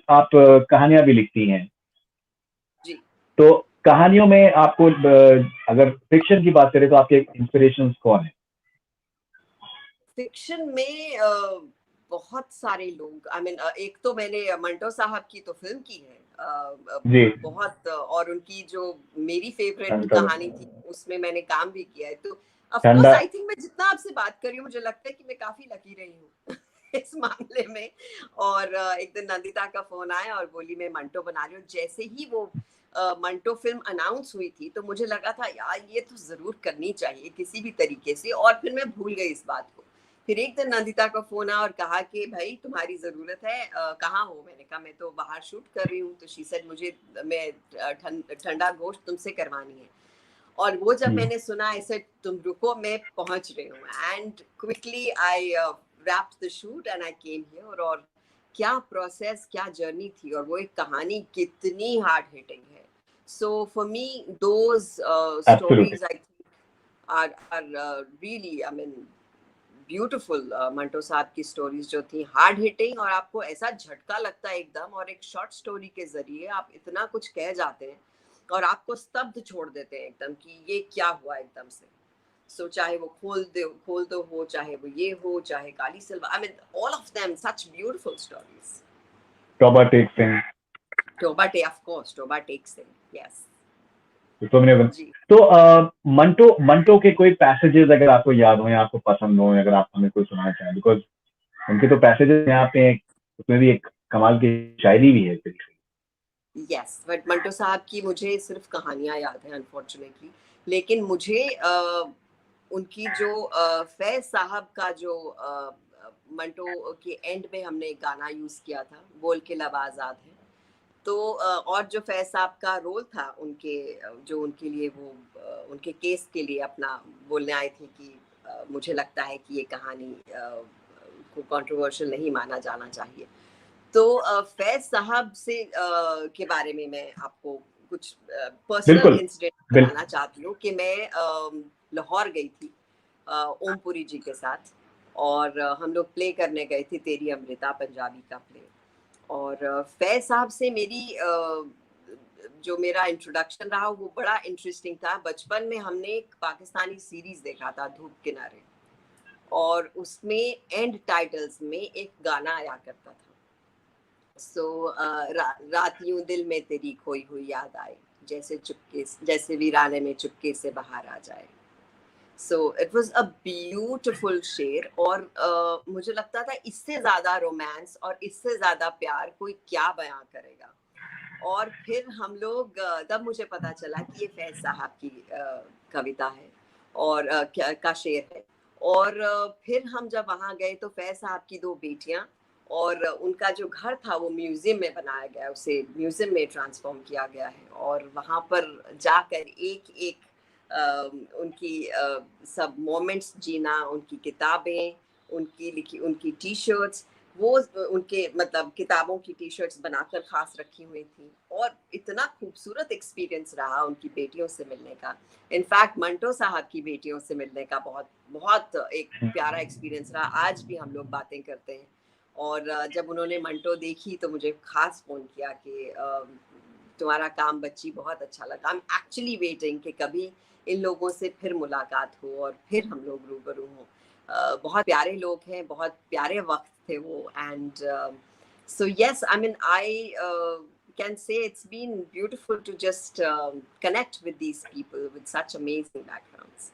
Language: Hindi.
आप कहानियां भी लिखती हैं, जी। तो कहानियों में आपको अगर फिक्शन की बात करें तो आपके इंस्पिरेशंस कौन है? फिक्शन में बहुत सारे लोग, आई मीन एक तो मैंने मंटो साहब की तो फिल्म की है, जी। बहुत, और उनकी जो मेरी फेवरेट ठंडा। कहानी थी उसमें मैंने काम भी किया है, तो ऑफ कोर्स ठंडा। आई थिंक मैं जितना आपसे बात कर रही हूँ मुझे लगता है कि मैं काफी लकी रही हूँ इस मामले में। और एक दिन नंदिता का फोन आया और बोली मैं मंटो बना रही हूँ। जैसे ही वो मंटो फिल्म अनाउंस हुई थी तो मुझे लगा था यार ये तो जरूर करनी चाहिए किसी भी तरीके से, और फिर मैं भूल गई इस बात को। फिर एक दिन नंदिता का फोन आया और कहा कि भाई तुम्हारी जरूरत है, कहाँ हो? मैंने कहा मैं तो बाहर शूट कर रही हूँ। तो शी सेड मुझे मैं ठंडा गोश्त तुमसे करवानी है। और वो जब मैंने सुना ऐसे तुम रुको मैं पहुंच रही हूँ, and quickly I wrapped the shoot and I came here. और क्या प्रोसेस, क्या जर्नी थी, और वो एक कहानी कितनी हार्ड हिटिंग है। So for me those absolutely. Stories I think are really, I mean beautiful. Manto साहब की स्टोरीज जो थी हार्ड हिटिंग, और आपको ऐसा झटका लगता है एकदम, और एक शॉर्ट स्टोरी के जरिए आप इतना कुछ कह जाते हैं और आपको स्तब्ध छोड़ देते हैं एकदम कि ये क्या हुआ एकदम से। सो चाहे वो खोल दो हो, चाहे वो ये हो, चाहे Kali Salwar, I mean all of them such beautiful stories. Toba Tek Singh. Toba Tek, of course Toba takes it, yes. तो तुमने जी। तो मंटो मंटो के कोई पैसेजेस अगर आपको याद हो या आपको पसंद हो, अगर आप हमें कोई सुनाना चाहें, बिकॉज उनके तो पैसेजेस यहाँ पे उसमें भी एक कमाल की शायरी भी है। यस, बट मंटो साहब की मुझे सिर्फ कहानियां याद हैं अनफॉर्चुनेटली। लेकिन मुझे उनकी जो फैज साहब का जो मंटो के एंड में हमने एक गाना यूज किया था, बोल के लब आजाद है। तो और जो फैज साहब का रोल था उनके, जो उनके लिए वो उनके केस के लिए अपना बोलने आए थे कि मुझे लगता है कि ये कहानी को कंट्रोवर्शियल नहीं माना जाना चाहिए। तो फैज साहब से के बारे में मैं आपको कुछ पर्सनल बिल्कुल। इंसिडेंट बिल्कुल। बताना चाहती हूँ कि मैं लाहौर गई थी ओमपुरी जी के साथ, और हम लोग प्ले करने गए थे तेरी अमृता पंजाबी का प्ले। और फैज साहब से मेरी जो मेरा इंट्रोडक्शन रहा वो बड़ा इंटरेस्टिंग था। बचपन में हमने एक पाकिस्तानी सीरीज देखा था धूप किनारे, और उसमें एंड टाइटल्स में एक गाना आया करता था। सो रात यूं दिल में तेरी खोई हुई याद आए, जैसे चुपके जैसे वीराने में चुपके से बाहर आ जाए। So it was a beautiful शेर, और मुझे लगता था इससे ज्यादा रोमांस और इससे ज्यादा प्यार कोई क्या बयां करेगा। और फिर हम लोग तब मुझे पता चला कि ये फैज साहब की कविता है और का शेर है। और फिर हम जब वहाँ गए तो फैज साहब की दो बेटियाँ, और उनका जो घर था वो म्यूजियम में बनाया गया, उसे म्यूजियम में ट्रांसफॉर्म किया गया है। और वहाँ पर जाकर एक एक उनकी सब मोमेंट्स जीना, उनकी किताबें, उनकी लिखी उनकी टी शर्ट्स, वो उनके मतलब किताबों की टी शर्ट्स बनाकर खास रखी हुई थी। और इतना खूबसूरत एक्सपीरियंस रहा उनकी बेटियों से मिलने का। इनफैक्ट मंटो साहब की बेटियों से मिलने का बहुत बहुत एक प्यारा एक्सपीरियंस रहा। आज भी हम लोग बातें करते हैं। और जब उन्होंने मंटो देखी तो मुझे खास फ़ोन किया कि तुम्हारा काम बच्ची बहुत अच्छा लगा। आई एम एक्चुअली वेटिंग कि कभी इन लोगों से फिर मुलाकात हो और फिर हम लोग रूबरू हों। बहुत प्यारे लोग हैं, बहुत प्यारे वक्त थे वो। And so yes, I mean I can say it's been beautiful to just connect with these people with such amazing backgrounds.